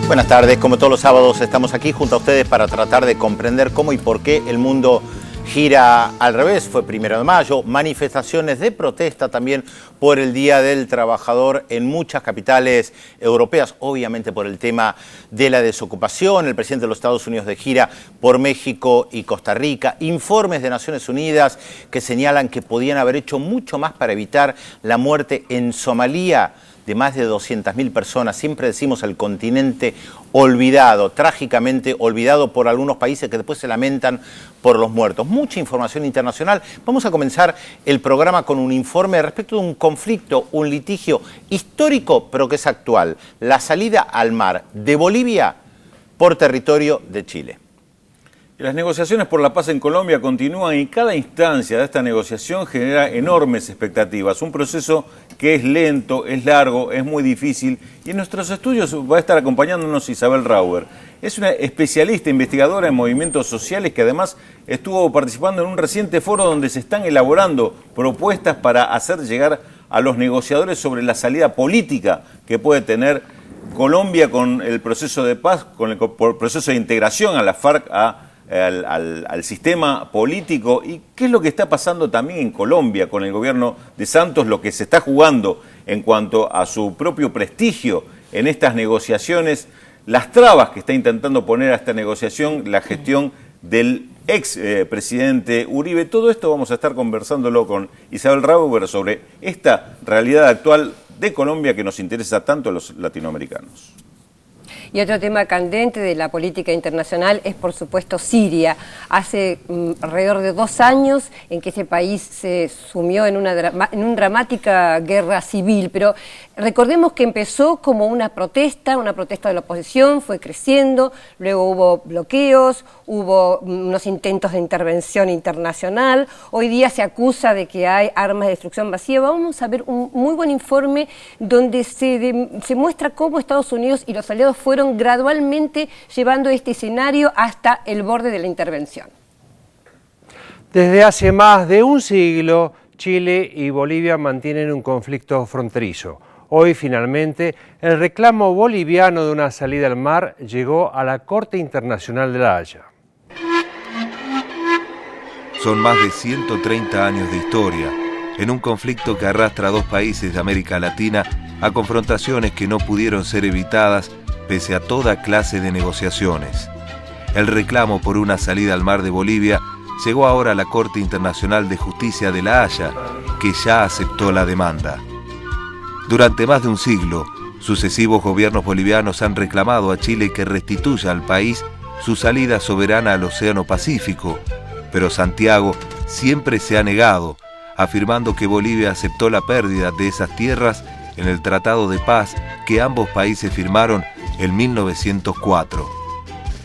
Buenas tardes, como todos los sábados estamos aquí junto a ustedes para tratar de comprender cómo y por qué el mundo gira al revés. Fue 1 de mayo, manifestaciones de protesta también por el Día del Trabajador en muchas capitales europeas, obviamente por el tema de la desocupación. El presidente de los Estados Unidos de gira por México y Costa Rica. Informes de Naciones Unidas que señalan que podían haber hecho mucho más para evitar la muerte en Somalia de más de 200.000 personas. Siempre decimos el continente olvidado, trágicamente olvidado por algunos países que después se lamentan por los muertos. Mucha información internacional. Vamos a comenzar el programa con un informe respecto de un conflicto, un litigio histórico, pero que es actual. La salida al mar de Bolivia por territorio de Chile. Las negociaciones por la paz en Colombia continúan y cada instancia de esta negociación genera enormes expectativas. Un proceso que es lento, es largo, es muy difícil. Y en nuestros estudios va a estar acompañándonos Isabel Rauber. Es una especialista investigadora en movimientos sociales que además estuvo participando en un reciente foro donde se están elaborando propuestas para hacer llegar a los negociadores sobre la salida política que puede tener Colombia con el proceso de paz, con el proceso de integración a la FARC, al sistema político. ¿Y qué es lo que está pasando también en Colombia con el gobierno de Santos, lo que se está jugando en cuanto a su propio prestigio en estas negociaciones, las trabas que está intentando poner a esta negociación la gestión del ex presidente Uribe? Todo esto vamos a estar conversándolo con Isabel Rauber sobre esta realidad actual de Colombia que nos interesa tanto a los latinoamericanos. Y otro tema candente de la política internacional es, por supuesto, Siria. Hace alrededor de 2 años en que ese país se sumió en una dramática guerra civil, pero recordemos que empezó como una protesta de la oposición, fue creciendo, luego hubo bloqueos, hubo unos intentos de intervención internacional, hoy día se acusa de que hay armas de destrucción masiva. Vamos a ver un muy buen informe donde se muestra cómo Estados Unidos y los aliados fueron gradualmente llevando este escenario hasta el borde de la intervención. Desde hace más de un siglo, Chile y Bolivia mantienen un conflicto fronterizo. Hoy, finalmente, el reclamo boliviano de una salida al mar llegó a la Corte Internacional de La Haya. Son más de 130 años de historia, en un conflicto que arrastra a 2 países de América Latina a confrontaciones que no pudieron ser evitadas pese a toda clase de negociaciones. El reclamo por una salida al mar de Bolivia llegó ahora a la Corte Internacional de Justicia de La Haya, que ya aceptó la demanda. Durante más de un siglo, sucesivos gobiernos bolivianos han reclamado a Chile que restituya al país su salida soberana al Océano Pacífico, pero Santiago siempre se ha negado, afirmando que Bolivia aceptó la pérdida de esas tierras en el Tratado de Paz que ambos países firmaron en 1904.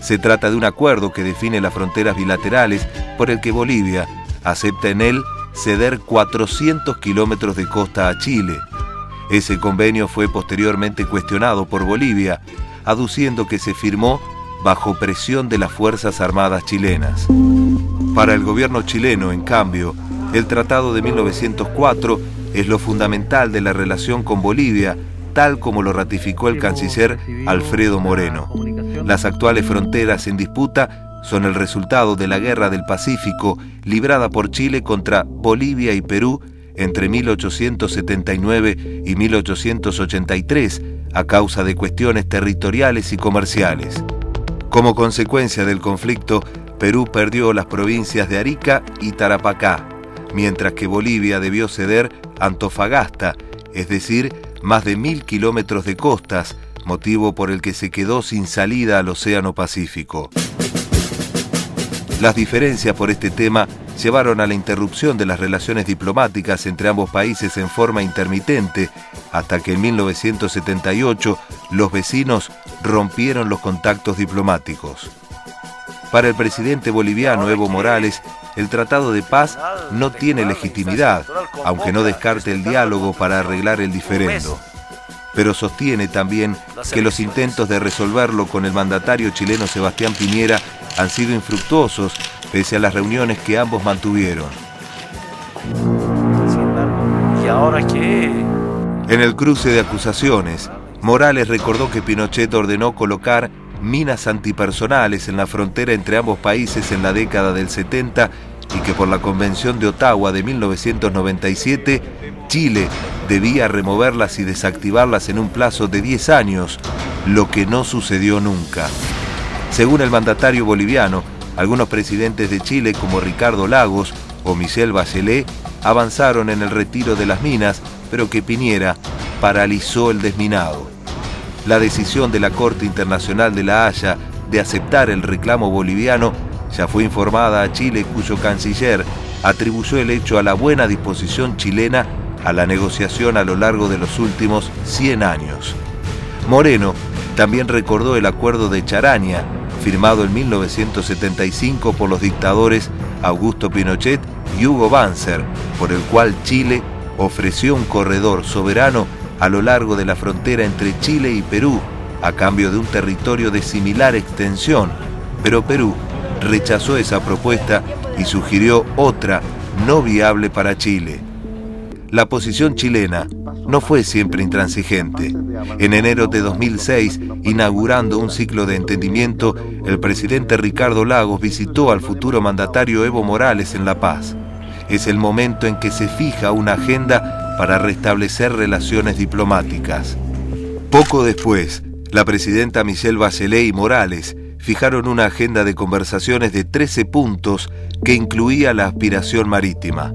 Se trata de un acuerdo que define las fronteras bilaterales por el que Bolivia acepta en él ceder 400 kilómetros de costa a Chile. Ese convenio fue posteriormente cuestionado por Bolivia, aduciendo que se firmó bajo presión de las Fuerzas Armadas chilenas. Para el gobierno chileno, en cambio, el Tratado de 1904 es lo fundamental de la relación con Bolivia, tal como lo ratificó el canciller Alfredo Moreno. Las actuales fronteras en disputa son el resultado de la Guerra del Pacífico librada por Chile contra Bolivia y Perú entre 1879 y 1883 a causa de cuestiones territoriales y comerciales. Como consecuencia del conflicto, Perú perdió las provincias de Arica y Tarapacá, mientras que Bolivia debió ceder Antofagasta, es decir, más de 1000 kilómetros de costas, motivo por el que se quedó sin salida al Océano Pacífico. Las diferencias por este tema llevaron a la interrupción de las relaciones diplomáticas entre ambos países en forma intermitente, hasta que en 1978 los vecinos rompieron los contactos diplomáticos. Para el presidente boliviano Evo Morales, el Tratado de Paz no tiene legitimidad, aunque no descarte el diálogo para arreglar el diferendo. Pero sostiene también que los intentos de resolverlo con el mandatario chileno Sebastián Piñera han sido infructuosos, pese a las reuniones que ambos mantuvieron. ¿Y ahora qué? En el cruce de acusaciones, Morales recordó que Pinochet ordenó colocar minas antipersonales en la frontera entre ambos países en la década del 70 y que por la Convención de Ottawa de 1997, Chile debía removerlas y desactivarlas en un plazo de 10 años, lo que no sucedió nunca. Según el mandatario boliviano, algunos presidentes de Chile como Ricardo Lagos o Michelle Bachelet avanzaron en el retiro de las minas, pero que Piñera paralizó el desminado. La decisión de la Corte Internacional de La Haya de aceptar el reclamo boliviano ya fue informada a Chile, cuyo canciller atribuyó el hecho a la buena disposición chilena a la negociación a lo largo de los últimos 100 años. Moreno también recordó el acuerdo de Charaña, firmado en 1975 por los dictadores Augusto Pinochet y Hugo Banzer, por el cual Chile ofreció un corredor soberano a lo largo de la frontera entre Chile y Perú, a cambio de un territorio de similar extensión, pero Perú rechazó esa propuesta y sugirió otra no viable para Chile. La posición chilena no fue siempre intransigente. En enero de 2006, inaugurando un ciclo de entendimiento, el presidente Ricardo Lagos visitó al futuro mandatario Evo Morales en La Paz. Es el momento en que se fija una agenda para restablecer relaciones diplomáticas. Poco después, la presidenta Michelle Bachelet y Morales fijaron una agenda de conversaciones de 13 puntos que incluía la aspiración marítima.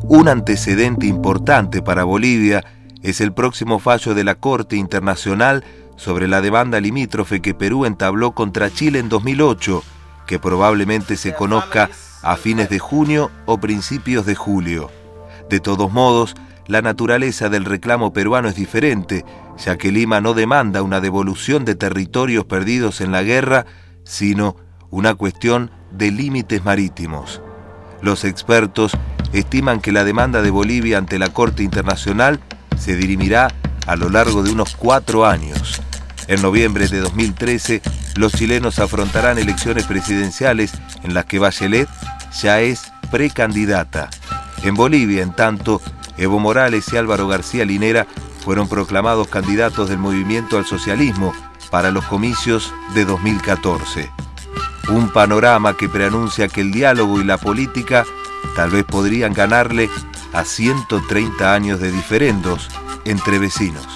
Un antecedente importante para Bolivia es el próximo fallo de la Corte Internacional sobre la demanda limítrofe que Perú entabló contra Chile en 2008, que probablemente se conozca a fines de junio o principios de julio. De todos modos, la naturaleza del reclamo peruano es diferente, ya que Lima no demanda una devolución de territorios perdidos en la guerra, sino una cuestión de límites marítimos. Los expertos estiman que la demanda de Bolivia ante la Corte Internacional se dirimirá a lo largo de unos 4 años. En noviembre de 2013, los chilenos afrontarán elecciones presidenciales en las que Bachelet ya es precandidata. En Bolivia, en tanto, Evo Morales y Álvaro García Linera fueron proclamados candidatos del movimiento al socialismo para los comicios de 2014. Un panorama que preanuncia que el diálogo y la política tal vez podrían ganarle a 130 años de diferendos entre vecinos.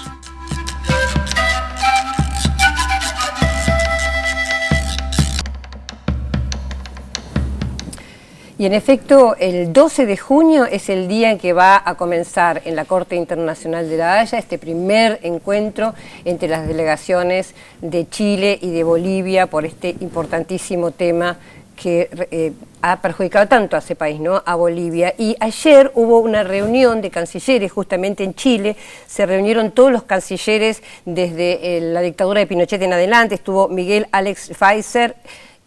Y en efecto, el 12 de junio es el día en que va a comenzar en la Corte Internacional de La Haya este primer encuentro entre las delegaciones de Chile y de Bolivia por este importantísimo tema que ha perjudicado tanto a ese país, ¿no? A Bolivia. Y ayer hubo una reunión de cancilleres justamente en Chile, se reunieron todos los cancilleres desde la dictadura de Pinochet en adelante, estuvo Miguel Alex Pfizer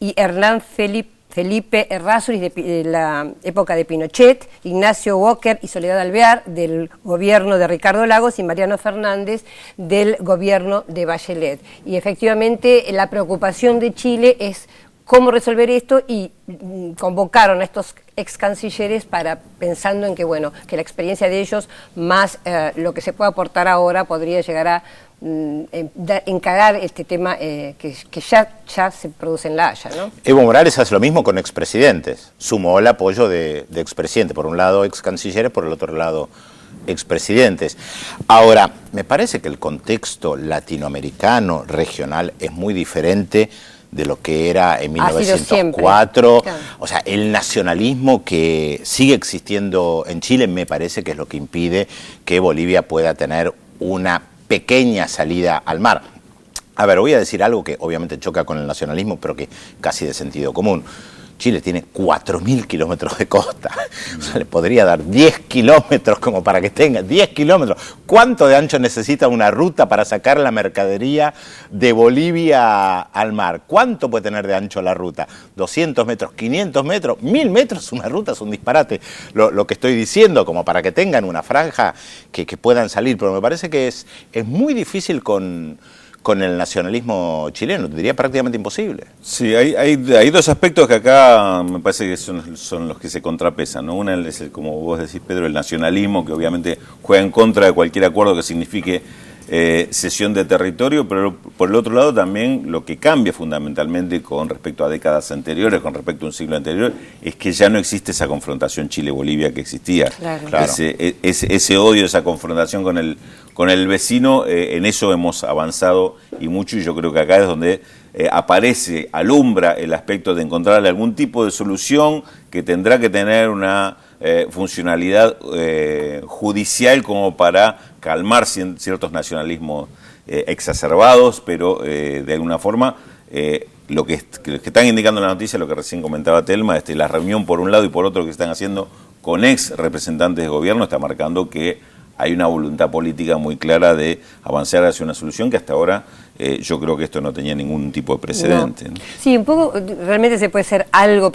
y Hernán Felipe Errázuriz de la época de Pinochet, Ignacio Walker y Soledad Alvear del gobierno de Ricardo Lagos y Mariano Fernández del gobierno de Bachelet. Y efectivamente la preocupación de Chile es cómo resolver esto y convocaron a estos ex cancilleres para pensando en que bueno, que la experiencia de ellos más lo que se puede aportar ahora podría llegar a encarar este tema que ya se produce en La Haya, ¿no? Evo Morales hace lo mismo con expresidentes, sumó el apoyo de expresidentes, por un lado ex cancilleres, por el otro lado expresidentes. Ahora, me parece que el contexto latinoamericano, regional, es muy diferente de lo que era en Ha sido 1904. siempre. Claro. O sea, el nacionalismo que sigue existiendo en Chile me parece que es lo que impide que Bolivia pueda tener una pequeña salida al mar. A ver, voy a decir algo que obviamente choca con el nacionalismo, pero que casi de sentido común. Chile tiene 4.000 kilómetros de costa. O sea, le podría dar 10 kilómetros como para que tenga 10 kilómetros. ¿Cuánto de ancho necesita una ruta para sacar la mercadería de Bolivia al mar? ¿Cuánto puede tener de ancho la ruta? ¿200 metros, 500 metros, 1.000 metros? Una ruta es un disparate. Lo que estoy diciendo, como para que tengan una franja que puedan salir. Pero me parece que es muy difícil con el nacionalismo chileno, diría prácticamente imposible. Sí, hay dos aspectos que acá me parece que son los que se contrapesan, ¿no? Una es, como vos decís, Pedro, el nacionalismo, que obviamente juega en contra de cualquier acuerdo que signifique cesión de territorio, pero por el otro lado también lo que cambia fundamentalmente con respecto a décadas anteriores, con respecto a un siglo anterior, es que ya no existe esa confrontación Chile-Bolivia que existía. Claro. Claro. Ese odio, esa confrontación con el vecino, en eso hemos avanzado y mucho, y yo creo que acá es donde alumbra el aspecto de encontrarle algún tipo de solución que tendrá que tener una funcionalidad judicial como para calmar ciertos nacionalismos exacerbados, pero de alguna forma lo que están indicando en la noticia, lo que recién comentaba Telma, la reunión por un lado y por otro que están haciendo con ex representantes de gobierno, está marcando que hay una voluntad política muy clara de avanzar hacia una solución que hasta ahora yo creo que esto no tenía ningún tipo de precedente. No. Sí, un poco, realmente se puede ser algo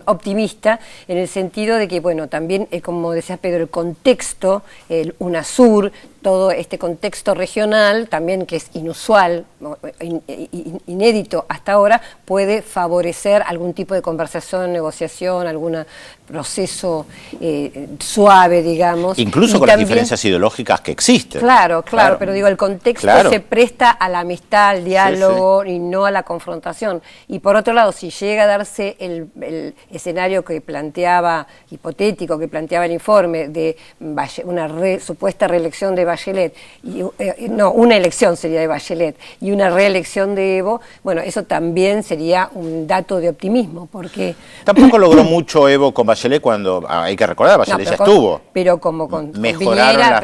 optimista, en el sentido de que, bueno, también, como decía Pedro, el contexto, el UNASUR, todo este contexto regional, también que es inusual, inédito hasta ahora, puede favorecer algún tipo de conversación, negociación, algún proceso suave, digamos. Incluso con las diferencias ideológicas que existen. Claro, pero digo, el contexto se presta a la amistad, al diálogo, y no a la confrontación. Y por otro lado, si llega a darse el escenario que planteaba, hipotético, que planteaba el informe, de una supuesta reelección de Bachelet, una elección sería de Bachelet, y una reelección de Evo, bueno, eso también sería un dato de optimismo, porque... Tampoco logró mucho Evo con Bachelet cuando, hay que recordar, Bachelet ya estuvo. Pero como con Piñera,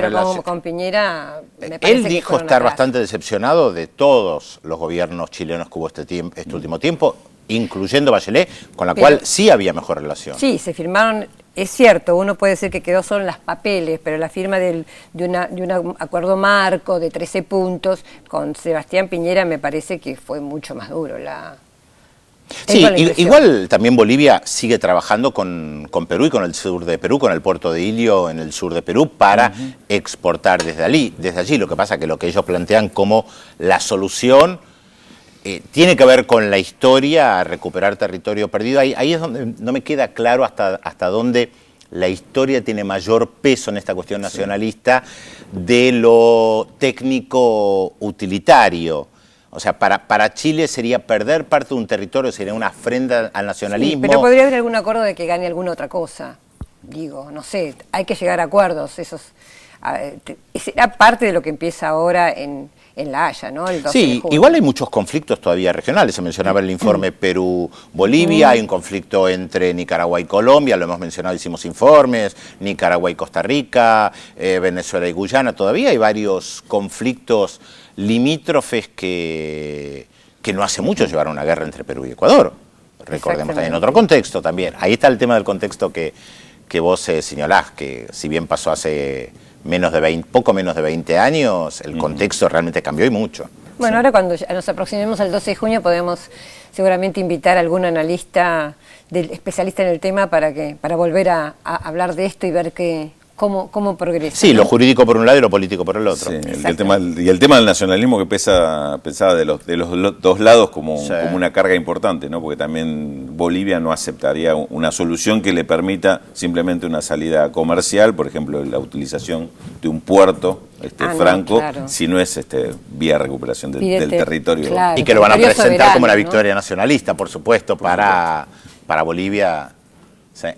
me parece él dijo estar bastante decepcionado de todos los gobiernos chilenos que hubo este último tiempo, incluyendo Bachelet, con la cual sí había mejor relación. Sí, se firmaron, es cierto, uno puede decir que quedó solo en las papeles, pero la firma de un acuerdo marco de 13 puntos con Sebastián Piñera me parece que fue mucho más duro. Sí, igual también Bolivia sigue trabajando con Perú y con el sur de Perú, con el puerto de Ilio en el sur de Perú, para exportar desde allí. Lo que pasa es que lo que ellos plantean como la solución tiene que ver con la historia, recuperar territorio perdido. Ahí es donde no me queda claro hasta dónde la historia tiene mayor peso en esta cuestión nacionalista de lo técnico utilitario. O sea, para Chile sería perder parte de un territorio, sería una afrenta al nacionalismo. Sí, pero podría haber algún acuerdo de que gane alguna otra cosa. Digo, no sé, hay que llegar a acuerdos. Será parte de lo que empieza ahora en La Haya, ¿no? El 12 de junio. Igual hay muchos conflictos todavía regionales. Se mencionaba el informe Perú-Bolivia, hay un conflicto entre Nicaragua y Colombia, lo hemos mencionado, hicimos informes, Nicaragua y Costa Rica, Venezuela y Guyana. Todavía hay varios conflictos limítrofes que no hace mucho llevaron una guerra entre Perú y Ecuador. Recordemos también en otro contexto también. Ahí está el tema del contexto que vos señalás, que si bien pasó hace poco menos de 20 años, el contexto realmente cambió y mucho. Bueno, ahora cuando nos aproximemos al 12 de junio podemos seguramente invitar a algún analista, especialista en el tema, para volver a hablar de esto y ver cómo progresa. Sí, ¿no? Lo jurídico por un lado y lo político por el otro. Sí, el tema del nacionalismo que pesaba de los dos lados como una carga importante, ¿no? Porque también Bolivia no aceptaría una solución que le permita simplemente una salida comercial, por ejemplo, la utilización de un puerto franco, si no es vía recuperación del territorio. Claro, y que lo van a presentar como una victoria nacionalista, por supuesto, para Bolivia. Sí.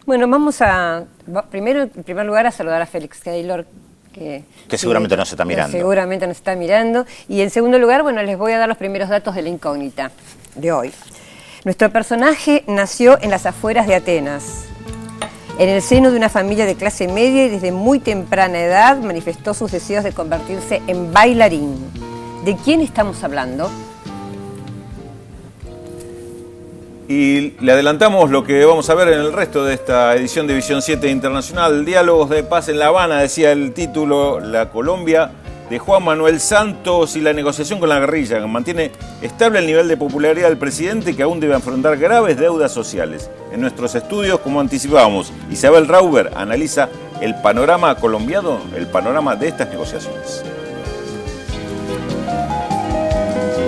Bueno, vamos en primer lugar a saludar a Félix Taylor, que seguramente no se está mirando. Seguramente no se está mirando. Y en segundo lugar, bueno, les voy a dar los primeros datos de la incógnita de hoy. Nuestro personaje nació en las afueras de Atenas, en el seno de una familia de clase media, y desde muy temprana edad manifestó sus deseos de convertirse en bailarín. ¿De quién estamos hablando? Y le adelantamos lo que vamos a ver en el resto de esta edición de Visión 7 Internacional. Diálogos de paz en La Habana, decía el título, la Colombia de Juan Manuel Santos y la negociación con la guerrilla, que mantiene estable el nivel de popularidad del presidente, que aún debe afrontar graves deudas sociales. En nuestros estudios, como anticipábamos, Isabel Rauber analiza el panorama colombiano, el panorama de estas negociaciones.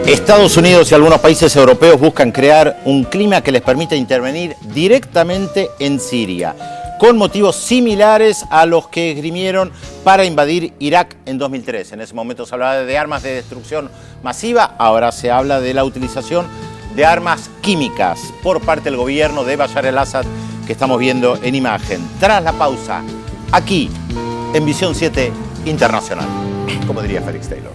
Estados Unidos y algunos países europeos buscan crear un clima que les permita intervenir directamente en Siria, con motivos similares a los que esgrimieron para invadir Irak en 2003. En ese momento se hablaba de armas de destrucción masiva, ahora se habla de la utilización de armas químicas por parte del gobierno de Bashar al-Assad, que estamos viendo en imagen. Tras la pausa, aquí en Visión 7 Internacional, como diría Félix Taylor.